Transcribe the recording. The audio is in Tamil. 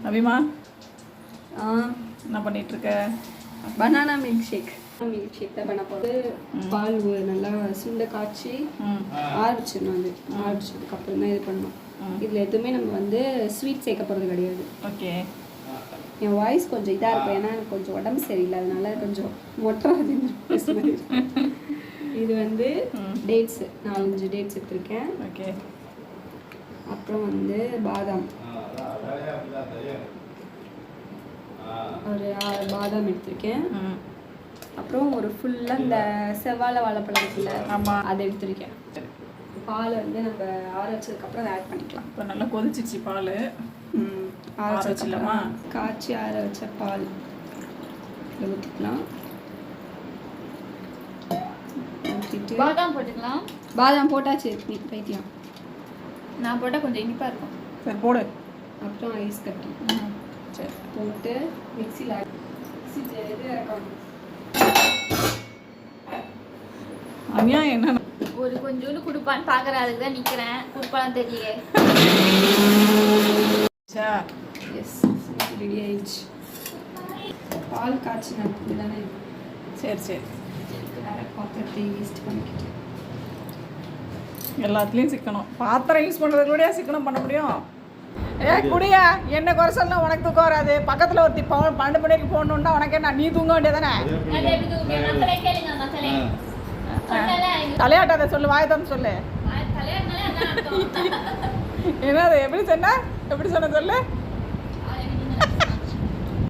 அபிமா என்ன பண்ணிட்டு இருக்க? பனானா மில்க் ஷேக் தான் பண்ண போகிறது. பால் நல்லா சுண்ட காய்ச்சி ஆற வச்சிடணும். ஆற வச்சதுக்கப்புறம் தான் இது பண்ணணும். இதில் எதுவுமே நம்ம வந்து ஸ்வீட் சேர்க்க போகிறது கிடையாது. ஓகே. என் வாய்ஸ் கொஞ்சம் இதாக இருக்கும், ஏன்னா எனக்கு கொஞ்சம் உடம்பு சரியில்லை, அதனால கொஞ்சம் மொட்டை. இது வந்து டேட்ஸ் 4-5 டேட்ஸ் எடுத்திருக்கேன். ஓகே. அப்புறம் வந்து பாதாம் ஒரு 6 பாதாம் எடுத்திருக்கேன். அப்புறம் ஒரு ஃபுல்லாக இந்த செவ்வாழை வாழைப்பழம் இருக்குல்ல, ஆமாம், அதை எடுத்திருக்கேன். பால் வந்து நம்ம ஆற வச்சதுக்கப்புறம் அதை ஆட் பண்ணிக்கலாம். இப்போ நல்லா கொதிச்சிச்சு பால். ஆற வச்சிடலாமா? காய்ச்சி ஆற வச்ச பால் ஊற்றிக்கலாம். ஊற்றிட்டு பாதாம் போட்டுக்கலாம். பாதாம் போட்டாச்சு, நீ பைத்தியம். நான் போட்டால் கொஞ்சம் இனிப்பாக இருக்கும். சரி போடு. அப்புறம் ஐஸ் கட்டி சரி போட்டு மிக்சியில் இது இறக்கணும். அநியாயம் என்ன? ஒரு கொஞ்சோண்டு கொடுப்பான்னு பார்க்குறேன், அதுக்கு தான் நிற்கிறேன். கொடுப்பான்னு தெரியல. எஸ், ரெடி ஆயிடுச்சு. பால் காய்ச்சி நடக்குது தானே. சரி சரி. பாத்திரத்தை வேஸ்ட் பண்ணிக்கிட்டு எல்லாத்துலேயும் சிக்கணும். பாத்திரம் யூஸ் பண்ணுறது கூட சிக்கனம் பண்ண முடியும். குடியா என்ன குறை சொல்லலாம், உனக்கு தூக்கம் வராது. பக்கத்தில் ஒருத்தி 12 மணிக்கு போகணுன்னா உனக்கு என்ன, நீ தூங்க வேண்டியதானே? தலையாட்டாத சொல்லு, வாயத்தான்னு சொல்லு. என்னது எப்படி சொன்ன சொல்லு.